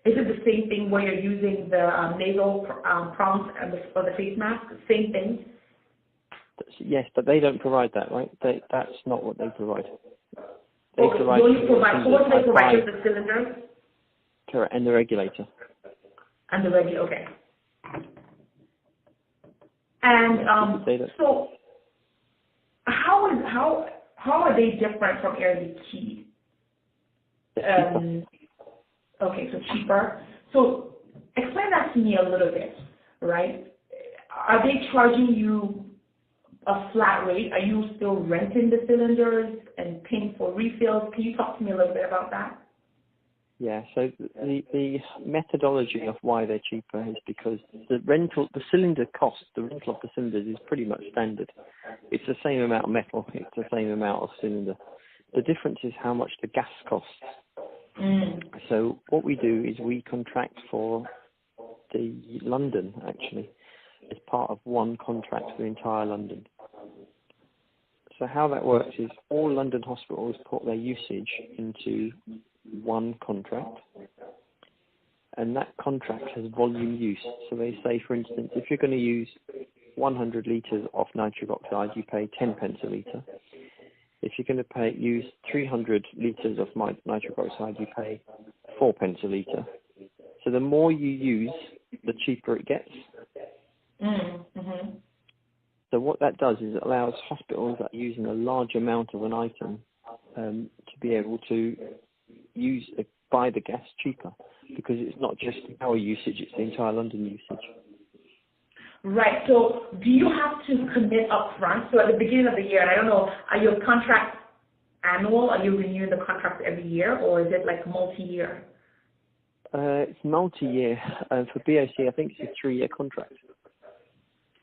Is it the same thing where you're using the nasal prompts and for the face mask? Same thing? Yes, but they don't provide that, right? That's not what they provide. They Okay, provide so you provide, so what do they provide? Just the cylinder? Correct, and the regulator. And the regulator, okay. And so how are they different from Air Liquide? Okay, so cheaper. So explain that to me a little bit, right? Are they charging you a flat rate? Are you still renting the cylinders and paying for refills? Can you talk to me a little bit about that? Yeah, so the methodology of why they're cheaper is because the cylinder cost, the rental of the cylinders is pretty much standard. It's the same amount of metal, it's the same amount of cylinder. The difference is how much the gas costs. So what we do is we contract for the London, actually, as part of one contract for the entire London. So how that works is all London hospitals put their usage into one contract, and that contract has volume use. So they say, for instance, if you're going to use 100 litres of nitric oxide, you pay 10 pence a litre. If you're going to use 300 litres of nitric oxide, you pay 4 pence a litre. So the more you use, the cheaper it gets. Mm-hmm. So what that does is it allows hospitals that are using a large amount of an item to be able to buy the gas cheaper, because it's not just our usage, it's the entire London usage. Right. So do you have to commit up front? So at the beginning of the year, and I don't know, are your contracts annual? Are you renewing the contract every year, or is it like multi-year? It's multi-year. For BOC, I think it's a 3-year contract.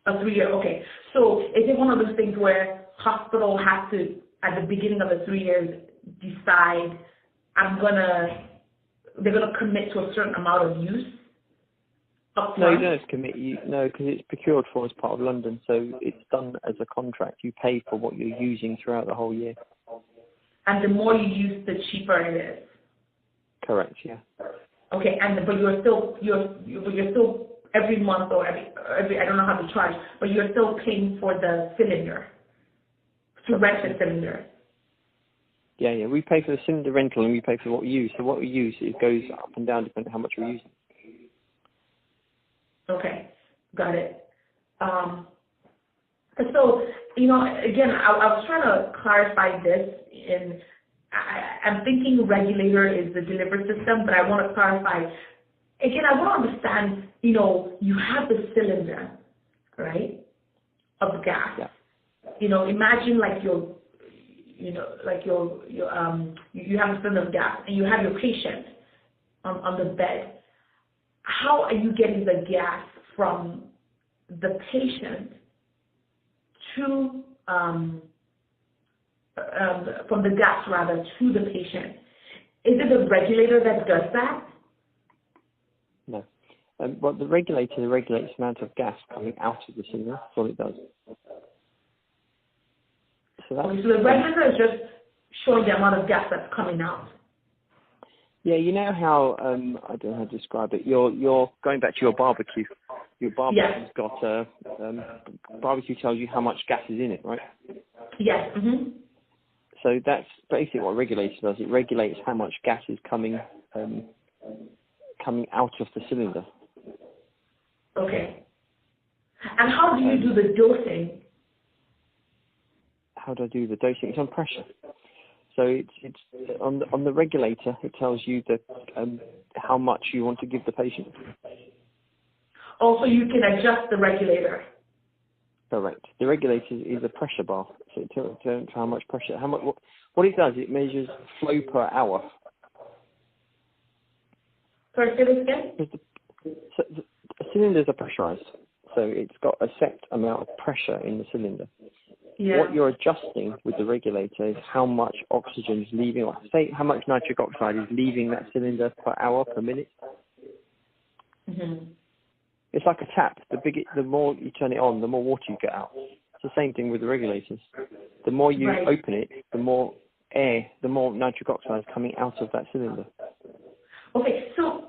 A 3-year, okay. So is it one of those things where hospital has to, at the beginning of the 3 years, decide they're gonna commit to a certain amount of use up front? No, you don't have to commit. No, because it's procured for as part of London, so it's done as a contract. You pay for what you're using throughout the whole year. And the more you use, the cheaper it is. Correct. Yeah. Okay, but you're still every month or every I don't know how to charge, but you're still paying for the cylinder to rent the cylinder. Yeah. We pay for the cylinder rental and we pay for what we use. So what we use, it goes up and down depending on how much we're using. Okay, got it. So, again, I was trying to clarify this. I'm thinking regulator is the delivery system, but I want to clarify. Again, I want to understand, you have the cylinder, right, of gas. Yeah. Imagine you have a cylinder of gas and you have your patient on the bed. How are you getting the gas from the patient to from the gas to the patient? Is it the regulator that does that? No. Well, the regulator regulates the amount of gas coming out of the cylinder. That's all it does. So the regulator is just showing the amount of gas that's coming out. Yeah, you know how I don't know how to describe it. You're going back to your barbecue. Your barbecue's got barbecue tells you how much gas is in it, right? Yes. Mm-hmm. So that's basically what a regulator does. It regulates how much gas is coming out of the cylinder. Okay. And how do you do the dosing? How do I do the dosing? It's on pressure. So it's on the regulator. It tells you how much you want to give the patient. Also, you can adjust the regulator. Correct. The regulator is a pressure bar. So it tells how much pressure. What it does, it measures flow per hour. Sorry, say this again? The cylinders are pressurized, so it's got a set amount of pressure in the cylinder. Yeah. What you're adjusting with the regulator is how much oxygen is leaving, or say how much nitric oxide is leaving that cylinder per hour, per minute. Mm-hmm. It's like a tap. The more you turn it on, the more water you get out. It's the same thing with the regulators. The more you open it, the more nitric oxide is coming out of that cylinder. Okay, so